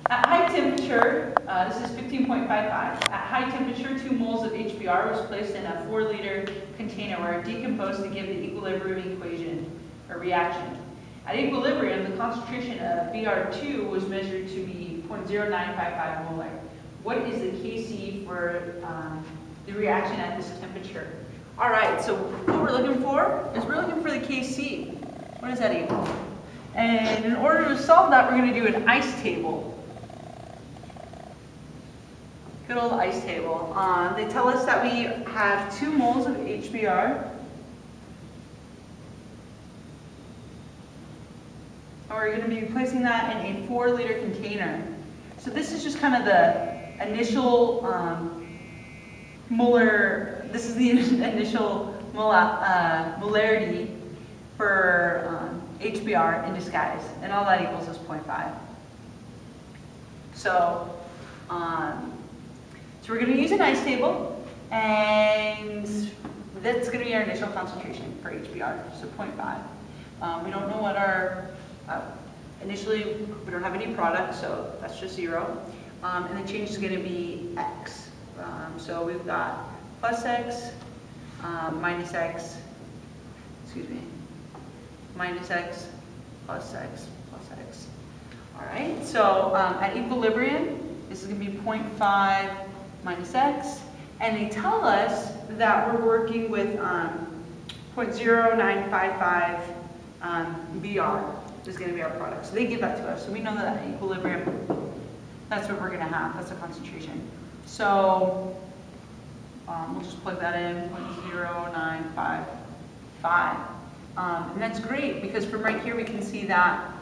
At high temperature, this is 15.55. At high temperature, 2 moles of HBr was placed in a 4-liter container where it decomposed to give the equilibrium equation or reaction. At equilibrium, the concentration of Br2 was measured to be 0.0955 molar. What is the Kc for the reaction at this temperature? All right, so what we're looking for is we're looking for the Kc. What does that equal? And in order to solve that, we're going to do an ice table. Good old ice table. They tell us that we have 2 moles of HBr. And we're going to be placing that in a 4-liter container. So this is just kind of the initial this is the initial molarity for HBr in disguise. And all that equals is 0.5. So we're going to use an ice table, and that's going to be our initial concentration for HBr, so 0.5. We don't know what our, initially we don't have any product, so that's just 0. And the change is going to be x. So we've got plus x, minus x, minus x, plus x, plus x. All right, so at equilibrium, this is going to be 0.5 minus x, and they tell us that we're working with 0.0955 Br is going to be our product. So they give that to us, so we know that at equilibrium, that's what we're going to have. That's the concentration. So we'll just plug that in, 0.0955. And that's great because from right here we can see that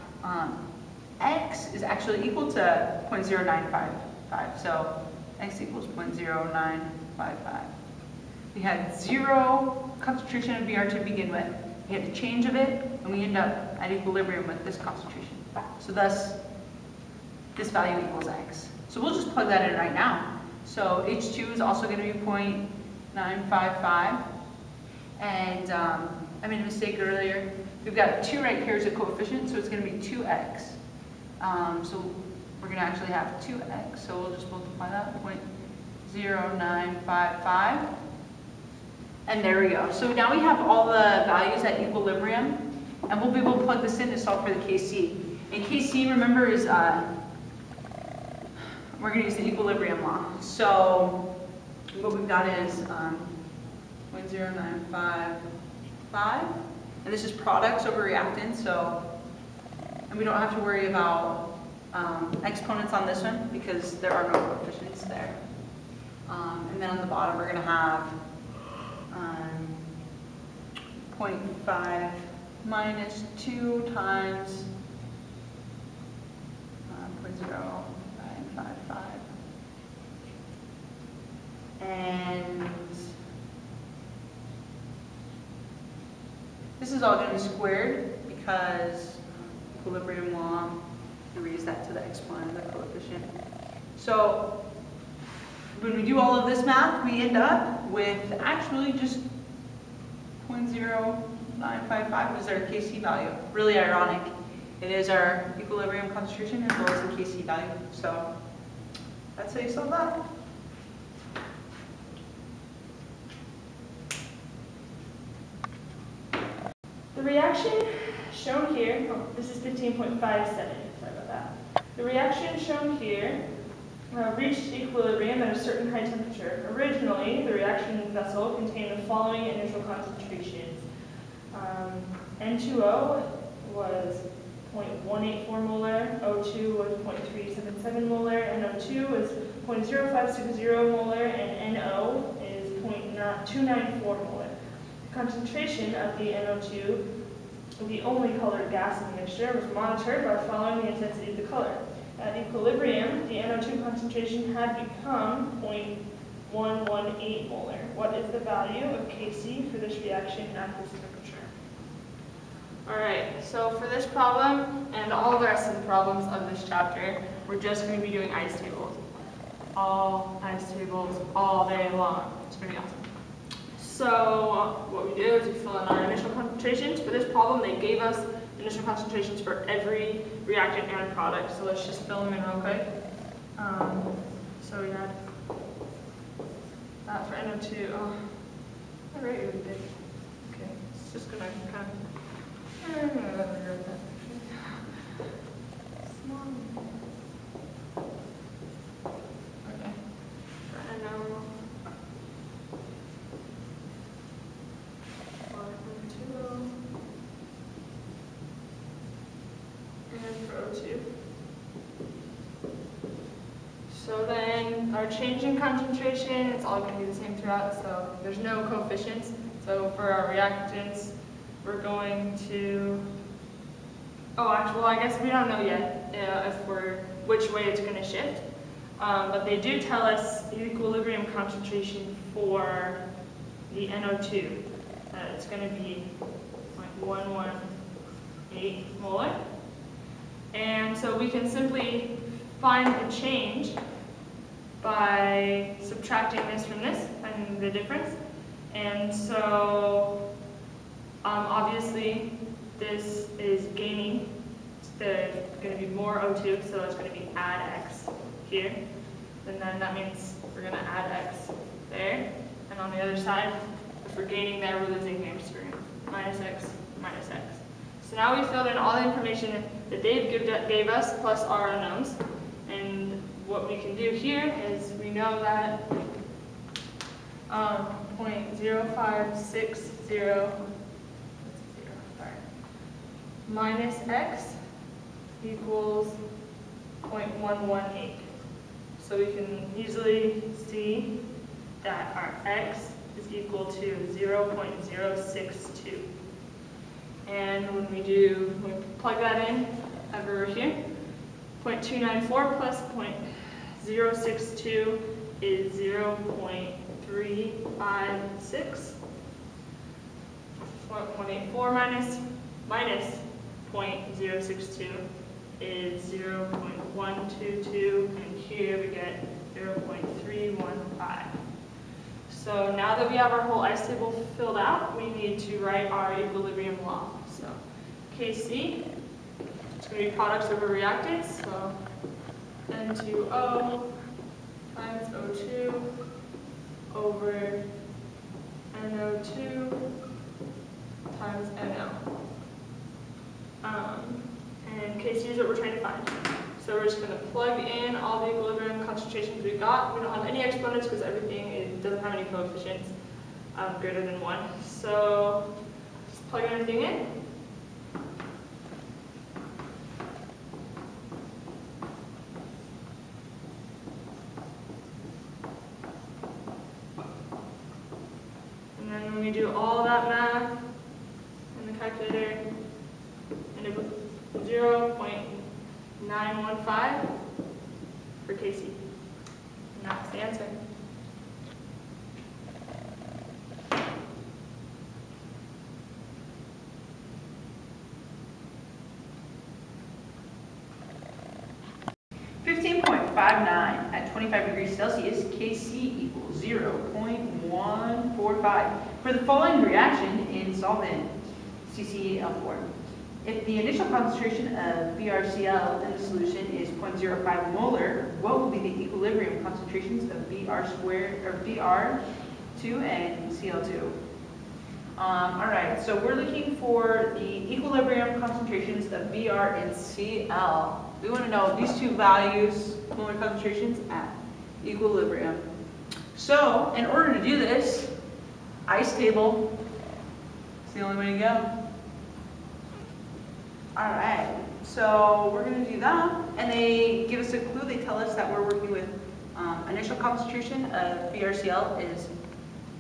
x is actually equal to 0.0955. So x equals 0.0955. We had 0 concentration of Br to begin with. We had a change of it, and we end up at equilibrium with this concentration. So thus, this value equals x. So we'll just plug that in right now. So H2 is also going to be 0.955. And I made a mistake earlier. We've got 2 right here as a coefficient, so it's going to be 2x. So we're going to actually have 2x, so we'll just multiply that, 0.0955. And there we go. So now we have all the values at equilibrium, and we'll be able to plug this in to solve for the Kc. And Kc, remember, is, we're going to use the equilibrium law. So what we've got is 0.0955, and this is products over reactants, so, and we don't have to worry about exponents on this one because there are no coefficients there. And then on the bottom we're going to have 0.5 minus 2 times 0.0955. And this is all going to be squared because equilibrium law, you raise that to the exponent of the coefficient. So when we do all of this math, we end up with actually just 0.0955, which is our Kc value. Really ironic. It is our equilibrium concentration as well as the Kc value. So that's how you solve that. The reaction shown here, this is 15.57, sorry about that. The reaction shown here reached equilibrium at a certain high temperature. Originally, the reaction vessel contained the following initial concentrations. N2O was 0.184 molar, O2 was 0.377 molar, NO2 is 0.0560 molar, and NO is 0.294 molar. The concentration of the NO2, the only colored gas in the mixture, was monitored by following the intensity of the color. At equilibrium, the NO2 concentration had become 0.118 molar. What is the value of Kc for this reaction at this temperature? Alright, so for this problem and all the rest of the problems of this chapter, we're just going to be doing ice tables. All ice tables all day long. It's going to be awesome. So what we do is we fill in our initial concentrations. For this problem, they gave us the initial concentrations for every reactant and product. So let's just fill them in real quick. So we had that for NO2. Oh, my rate really big. Okay, it's just gonna kind of. Okay, for NO. And for O2. So then our change in concentration, it's all going to be the same throughout, so there's no coefficients. So for our reactants, we're going to, well, I guess we don't know yet which way it's going to shift. But they do tell us the equilibrium concentration for the NO2. It's going to be 0.118 molar. And so we can simply find the change by subtracting this from this, finding the difference. And so obviously this is gaining. There's going to be more O2, so it's going to be add X here. And then that means we're going to add X there. And on the other side, if we're gaining there, we're losing here. So we're going to minus X, minus X. So now we filled in all the information that Dave gave us, plus our unknowns. And what we can do here is we know that 0.0560 minus X equals 0.118. So we can easily see that our X is equal to 0.062. And when we plug that in over here, 0.294 plus 0.062 is 0.356. 1.84 minus 0.062 is 0.122, and here we get 0.315. So now that we have our whole ice table filled out, we need to write our equilibrium law. So Kc, it's going to be products over reactants, so N2O times O2 over NO2 times NO. And Kc is what we're trying to find. So we're just going to plug in all the equilibrium concentrations we got. We don't have any exponents because everything doesn't have any coefficients greater than 1. So just plug everything in. And then when we do all that math in the calculator, and it was 0.915 for Kc. And that's the answer. at 25 degrees Celsius, Kc equals 0.145. For the following reaction in solvent CCl4, if the initial concentration of BrCl in the solution is 0.05 molar, what will be the equilibrium concentrations of Br2 and Cl2? All right, so we're looking for the equilibrium concentrations of Br and Cl. We want to know these two values, molar concentrations at equilibrium. So in order to do this, ice table is the only way to go. All right, so we're going to do that, and they give us a clue. They tell us that we're working with initial concentration of BrCl is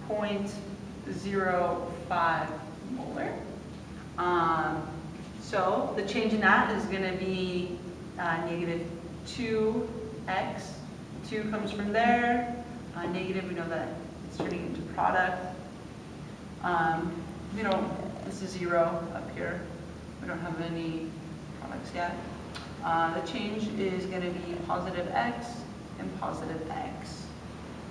0.05 molar. So the change in that is going to be negative 2x. 2 comes from there. Negative, we know that it's turning into product. This is 0 up here. We don't have any products yet. The change is going to be positive x and positive x.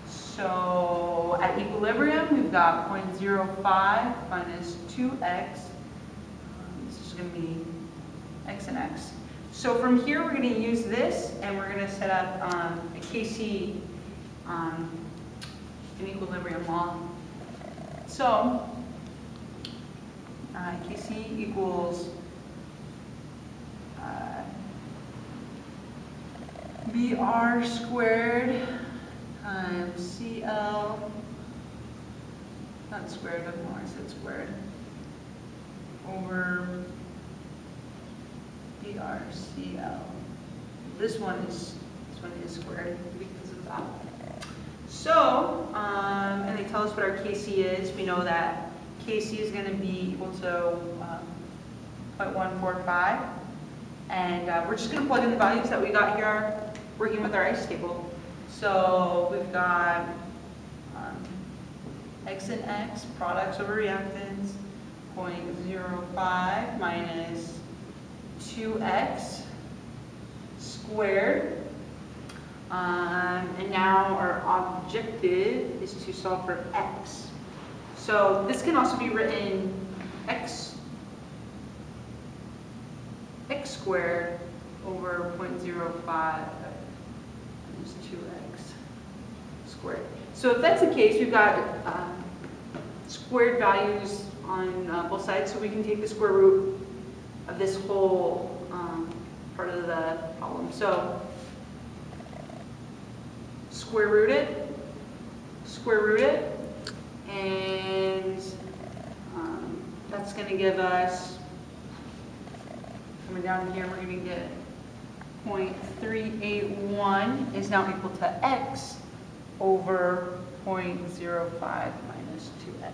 So at equilibrium, we've got 0.05 minus 2x. This is going to be x and x. So from here, we're going to use this, and we're going to set up a KC, an equilibrium law. So KC equals BR squared times CL, not squared, doesn't know why I said squared, over BRCL. This one is squared because of that. So, and they tell us what our KC is. We know that KC is going to be equal to 0.145. And we're just going to plug in the values that we got here working with our ice table. So we've got x and x, products over reactants, 0.05 minus 2x squared. And now our objective is to solve for x. So this can also be written x squared over 0.05 minus 2x squared. So if that's the case, we've got squared values on both sides, so we can take the square root of this whole part of the problem. So square root it, and that's going to give us, coming down here, we're going to get 0.381 is now equal to x over 0.05 minus 2x,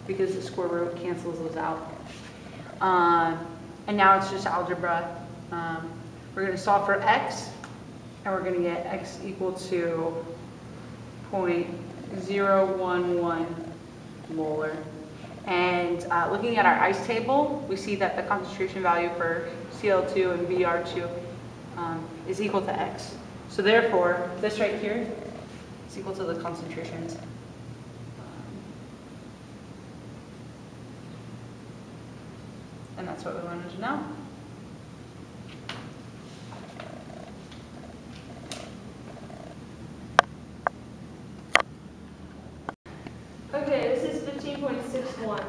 because the square root cancels those out. And now it's just algebra. We're going to solve for x, and we're going to get x equal to 0.011 molar. And looking at our ice table, we see that the concentration value for Cl2 and Br2 is equal to x. So therefore, this right here is equal to the concentrations. And that's what we wanted to know. Okay, this is 15.61.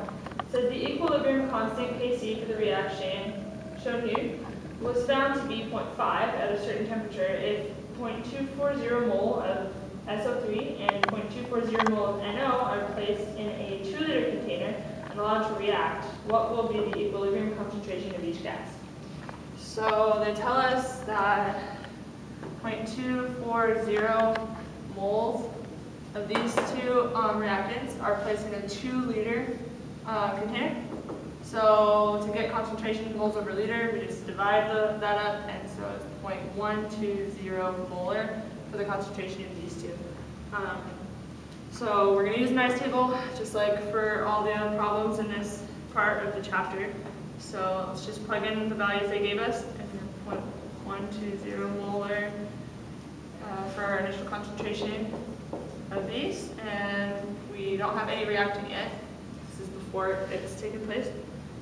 So the equilibrium constant Kc for the reaction shown here was found to be 0.5 at a certain temperature if 0.240 mole of SO3 and 0.240 mole of NO are placed in a 2-liter container and allowed to react. What will be the equilibrium concentration of each gas? So they tell us that 0.240 moles of these two reactants are placed in a 2-liter container. So to get concentration moles over liter, we just divide that up, and so it's 0.120 molar for the concentration of these two. So we're going to use an ice table, just like for all the other problems in this part of the chapter. So let's just plug in the values they gave us, and 0.120 molar for our initial concentration of these, and we don't have any reactant yet. This is before it's taken place.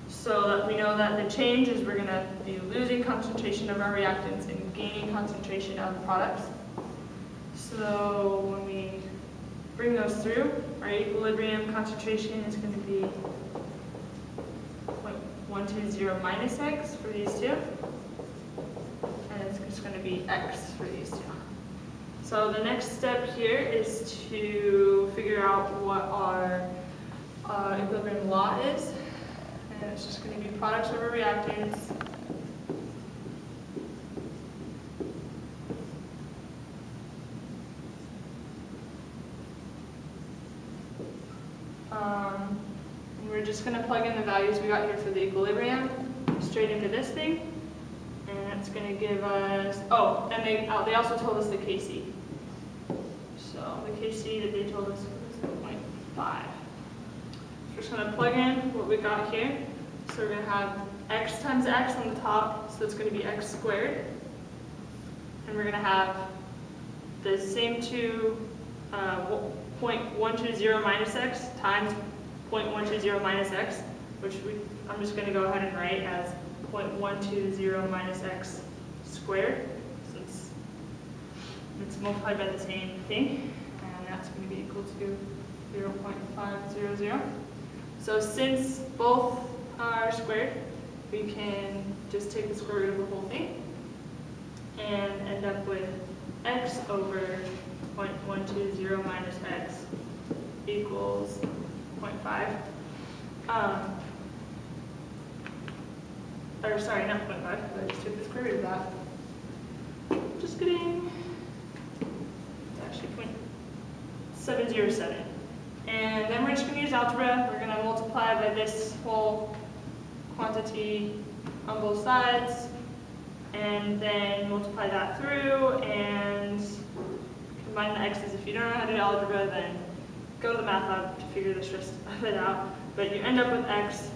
So that we know that the change is we're going to be losing concentration of our reactants and gaining concentration of products. So when we bring those through, our equilibrium concentration is going to be 0.120 minus x for these two, and it's just going to be x for these two. So the next step here is to figure out what our equilibrium law is, and it's just going to be products over reactants. And we're just going to plug in the values we got here for the equilibrium straight into this thing, and it's going to give us, oh, and they also told us the Kc. So the Kc that they told us was 0.5. So we're just going to plug in what we got here. So we're going to have x times x on the top, so it's going to be x squared. And we're going to have the same two 0.120 minus x times 0.120 minus x, which I'm just going to go ahead and write as 0.120 minus x squared, since it's multiplied by the same thing, and that's going to be equal to 0.500. So since both are squared, we can just take the square root of the whole thing and end up with x over 0.120 minus x equals 0.5. Or sorry, not 0.5, I just took the square root of that. Just kidding. It's actually 0.707. And then we're just going to use algebra. We're going to multiply by this whole quantity on both sides, and then multiply that through and combine the x's. If you don't know how to do algebra, then go to the math lab to figure this rest of it out. But you end up with x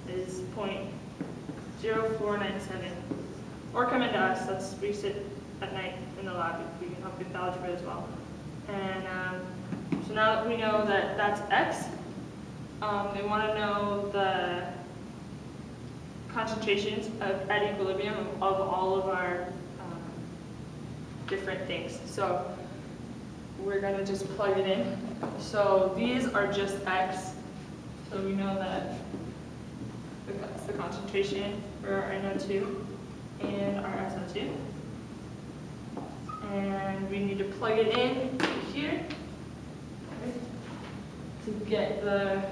is 0.0497. Or come into us. We sit at night in the lab. We can help with algebra as well. And so now that we know that that's x, we want to know the concentrations at equilibrium of all of our different things. So we're going to just plug it in. So these are just x. So we know that that's the concentration for our NO2 and our SO2. And we need to plug it in here to get the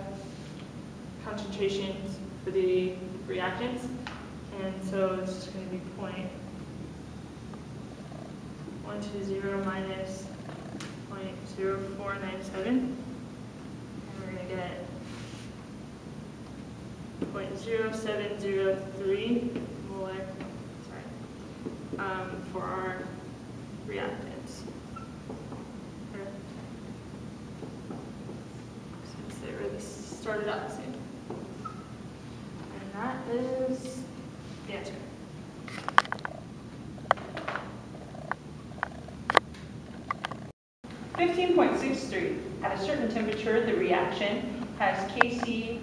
concentrations for the reactants. And so it's just going to be 0.120 minus 0.0497. And we're going to get 0.0703 molar, for our reactants. Since they really started out the same. And that is the answer. At a certain temperature, the reaction has Kc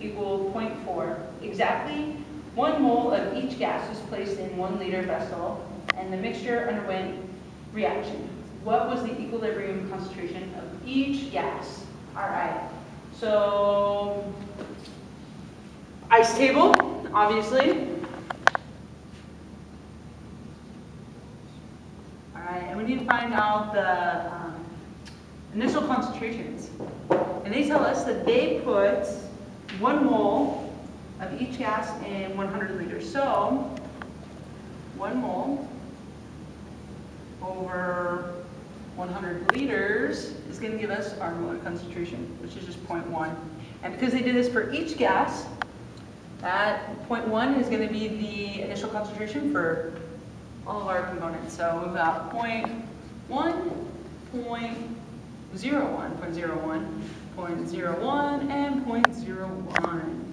equal 0.4. Exactly 1 mole of each gas was placed in 1 liter vessel, and the mixture underwent reaction. What was the equilibrium concentration of each gas? All right, so ice table, obviously. All right, and we need to find out the initial concentrations. And they tell us that they put 1 mole of each gas in 100 liters. So 1 mole over 100 liters is going to give us our molar concentration, which is just 0.1. And because they did this for each gas, that 0.1 is going to be the initial concentration for all of our components. So we've got 0.1, 0.01, 0.01, 0.01, and 0.01.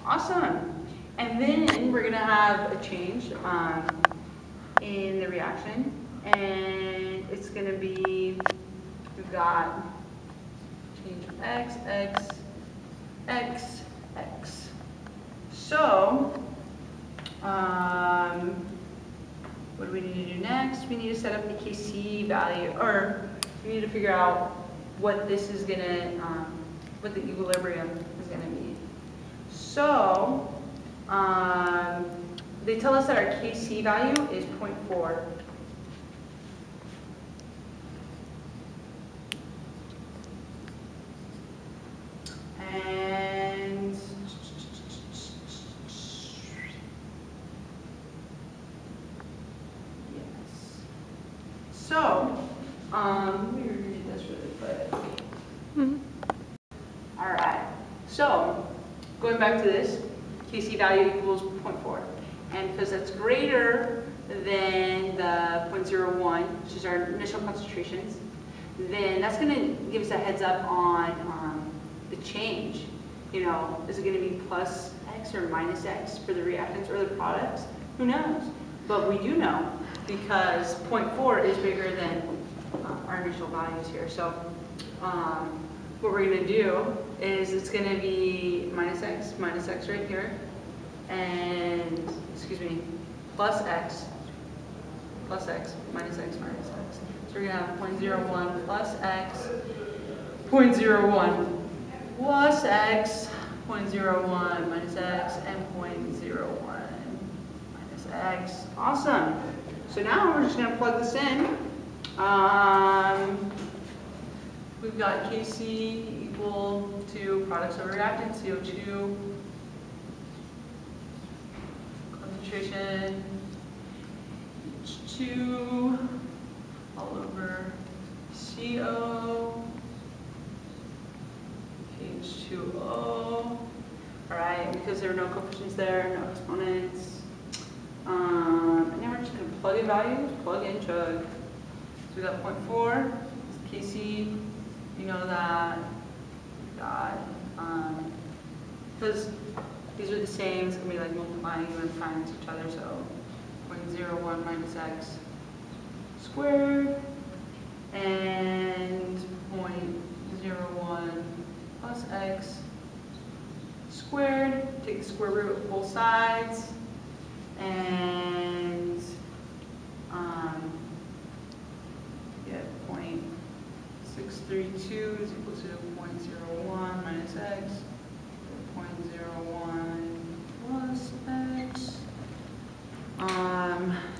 Awesome. And then we're going to have a change in the reaction. And it's going to be, we've got change of x, x, x, x. So, what do we need to do next? We need to set up the Kc value, or we need to figure out what this is going to, what the equilibrium is going to be. So, they tell us that our Kc value is 0.4. And yes. So, let me read this really quick. All right. So, going back to this, Kc value equals 0.4. And because that's greater than the 0.01, which is our initial concentrations, then that's going to give us a heads up on the change. You know, is it going to be plus X or minus X for the reactants or the products? Who knows? But we do know because 0.4 is bigger than our initial values here. So what we're going to do is it's going to be minus X right here. and, excuse me, plus x, minus x. So we're gonna have 0.01 plus x, 0.01 plus x, 0.01 minus x, and 0.01 minus x. Awesome. So now we're just gonna plug this in. We've got Kc equal to products of reactant, CO2, concentration, H2, all over CO, H2O. All right, because there are no coefficients there, no exponents. And now we're just going to plug in values, plug in, chug. So we got 0.4, Kc, you know that. We got, because these are the same, it's going to be like multiplying them times each other, so 0.01 minus x squared, and 0.01 plus x squared. Take the square root of both sides, and get 0.632 is equal to 0.01 minus x, 0.01 plus x.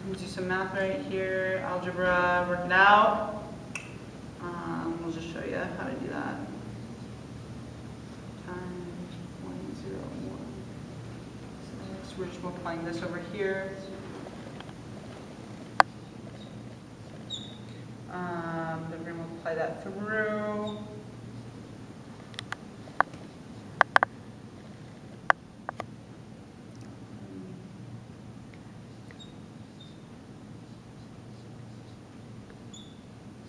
We'll do some math right here, algebra, work it out. We'll just show you how to do that. Times 0.01. So we're just multiplying this over here. Then we're going to multiply that through.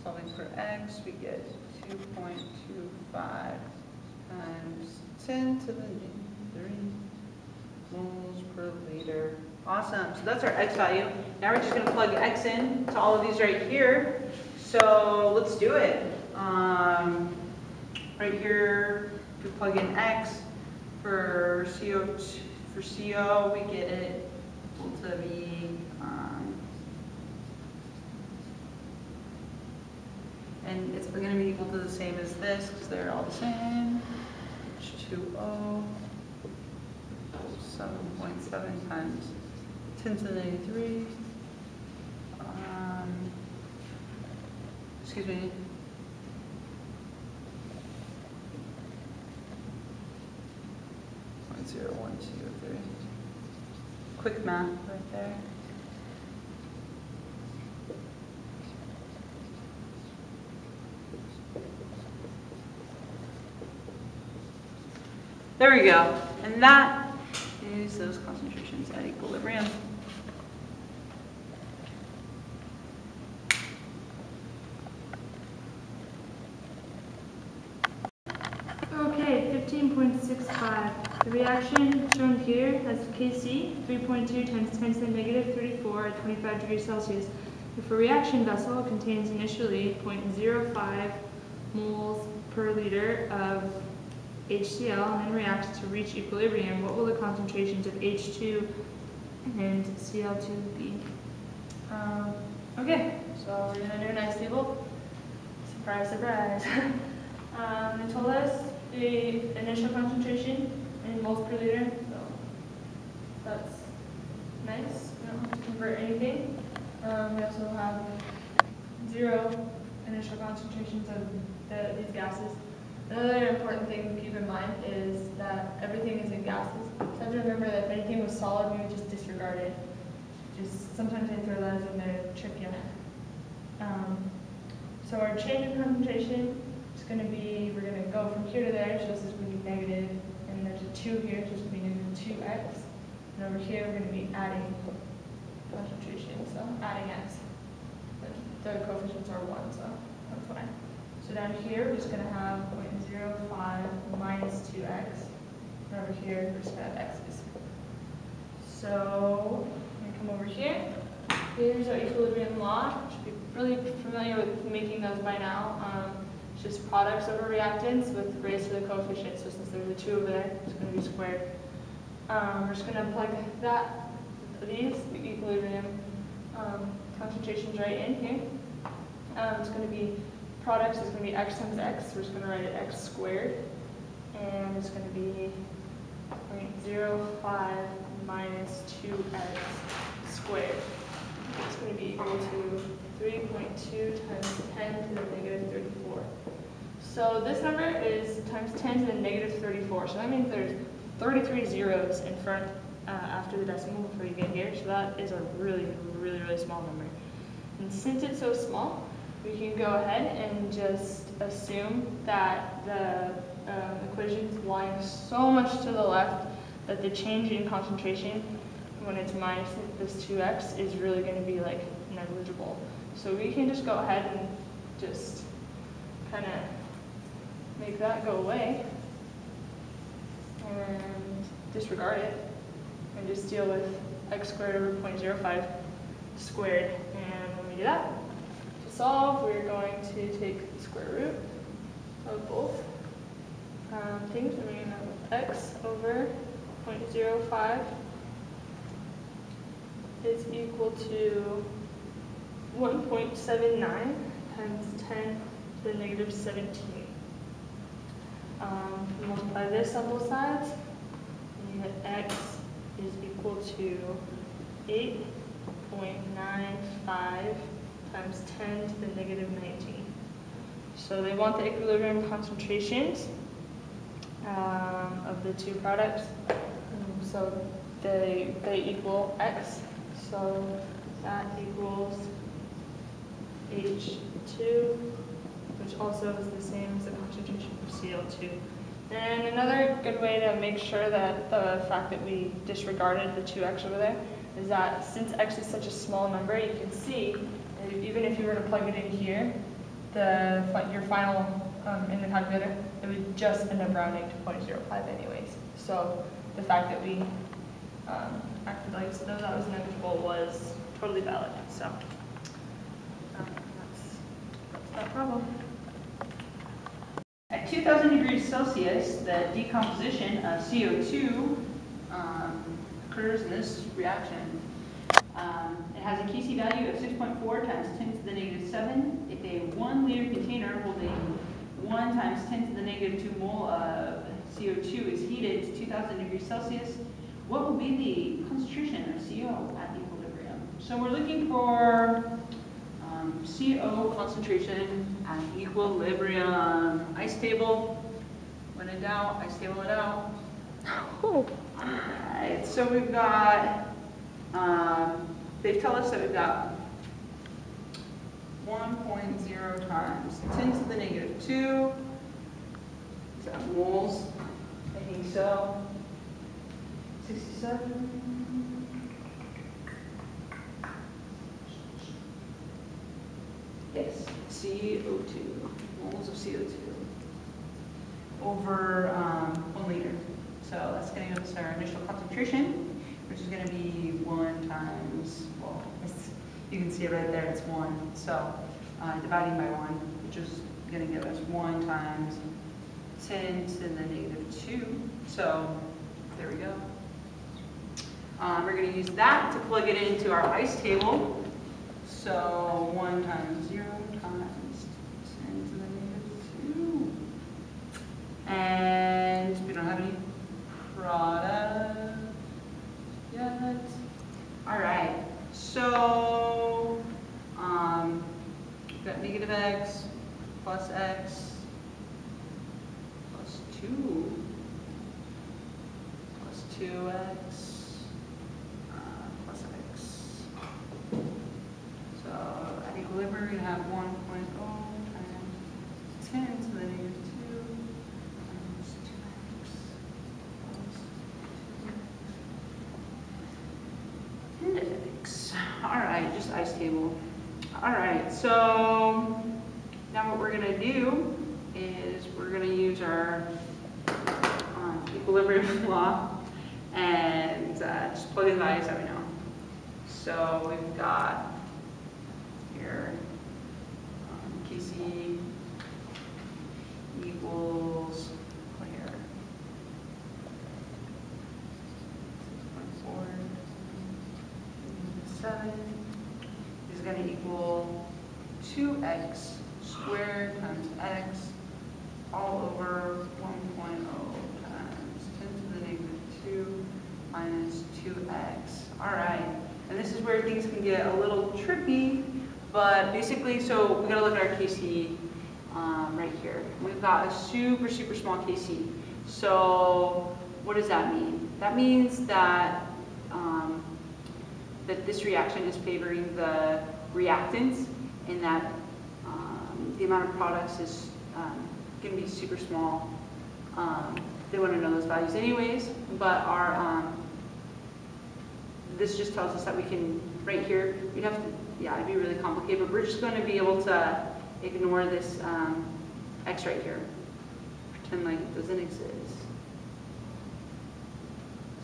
Solving for x, we get 2.25 times 10 to the -3 moles per liter. Awesome, so that's our x value. Now we're just going to plug x in to all of these right here. So let's do it. Right here, if we plug in x for CO2, for CO, we get it equal to be, and it's going to be equal to the same as this because they're all the same. H2O, 7.7 times 10 to the -3. Excuse me. .01203. Quick math right there. There we go. And that is those concentrations at equilibrium. Okay, 15.65. The reaction shown here has Kc 3.2 times 10 to the -34 at 25 degrees Celsius. If a reaction vessel contains initially 0.05 moles per liter of HCl and then reacts to reach equilibrium, what will the concentrations of H2 and Cl2 be? Okay, so we're going to do a nice table. Surprise, surprise. They told us the initial concentration in moles per liter, so that's nice. We don't have to convert anything. We also have 0 initial concentrations of these gases. Another important thing to keep in mind is that everything is in gases. So you have to remember that if anything was solid, we would just disregard it. Just sometimes they throw those in there to trick you. So our change in concentration is going to be, we're going to go from here to there, so this is going to be negative, and there's a 2 here, so it's going to be -2x. And over here, we're going to be adding concentration, so adding x. The coefficients are 1, so that's fine. So down here, we're just going to have 0.05 minus 2x. And over here, we're just going to have x's. So I'm going to come over here. Here's our equilibrium law. You should be really familiar with making those by now. It's just products over reactants with raised to the coefficient. So since there's a 2 over there, it's going to be squared. We're just going to plug these equilibrium concentrations right in here. It's going to be products is going to be x times x. We're just going to write it x squared, and it's going to be 0.05 minus 2x squared. It's going to be equal to 3.2 times 10 to the negative 34. So this number is times 10 to the negative 34. So that means there's 33 zeros in front after the decimal before you get here. So that is a really, really, really small number. And since it's so small, we can go ahead and just assume that the equation's lying so much to the left that the change in concentration when it's minus this 2x is really going to be like negligible. So we can just go ahead and just kind of make that go away and disregard it and just deal with x squared over 0.05 squared. And when we do that, to solve, we're going to take the square root of both things, and we're going to have x over 0.05 is equal to 1.79 times 10 to the negative 17. Multiply this on both sides, and you get x is equal to 8.95 times 10 to the negative 19. So they want the equilibrium concentrations of the two products. So they equal x. So that equals H2, which also is the same as the concentration of CO2. And another good way to make sure that the fact that we disregarded the 2x over there is that since x is such a small number, you can see that even if you were to plug it in here, your final in the calculator, it would just end up rounding to 0.05 anyways. So the fact that we acted like as though that was negligible was totally valid. So that's that problem. At 2,000 degrees Celsius, the decomposition of CO2 occurs in this reaction. It has a Kc value of 6.4 times 10 to the negative 7. If a 1 liter container holding 1 times 10 to the negative 2 mole of CO2 is heated to 2,000 degrees Celsius, what will be the concentration of CO at equilibrium? So we're looking for CO concentration at equilibrium. Ice table. When in doubt, ice table it out. Oh. Alright, so we've got, they tell us that we've got 1.0 times 10 to the negative 2. Is that moles? I think so. 67. Yes, CO2, moles of CO2 over 1 liter. So that's going to give us our initial concentration, which is going to be 1 times, well, you can see it right there, it's 1. So dividing by 1, which is going to give us 1 times 10 to the negative 2. So there we go. We're going to use that to plug it into our ice table. So 1 times 0 times 10 to the negative 2. And we don't have any product yet. All right, so we've got negative x plus x plus 2 plus 2x plus x. So at equilibrium, we're going to have 1.0 times 10 to the negative 2 times 2x plus 2x. All right, just ice table. All right, so now what we're going to do is we're going to use our equilibrium law and just plug in the values that we know. So we've got here Kc equals, what here? is going to equal 2x squared times x all over 1.0 times 10 to the negative 2 minus 2x. All right, and this is where things can get a little trippy, but basically, so we got to look at our KC right here. We've got a super, super small KC. So what does that mean? That means that that this reaction is favoring the reactants, and that the amount of products is going to be super small. They want to know those values anyways, but our this just tells us that we can, right here, we'd have to, yeah, it'd be really complicated, but we're just going to be able to ignore this x right here. Pretend like it doesn't exist.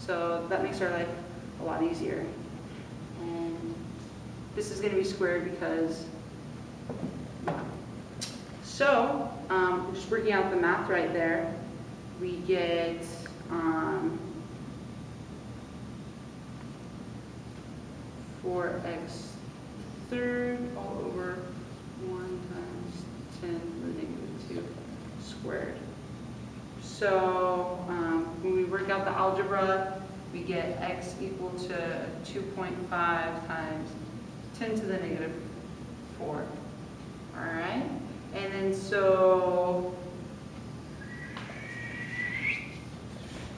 So that makes our life a lot easier. And this is going to be squared because, yeah. So, just working out the math right there, we get 4x third all over 1 times 10 to the negative 2 squared. So when we work out the algebra, we get x equal to 2.5 times 10 to the negative 4. All right? And then so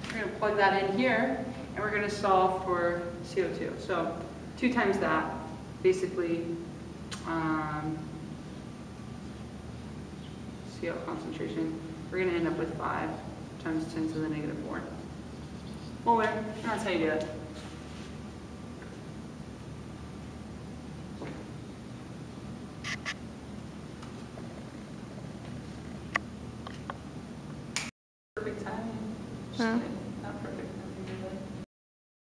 we're going to plug that in here, and we're going to solve for CO2. So 2 times that, basically, CO concentration, we're going to end up with 5 times 10 to the negative 4. Molar, that's how you do it. Perfect timing. Just Huh? kidding. Not perfect timing, really.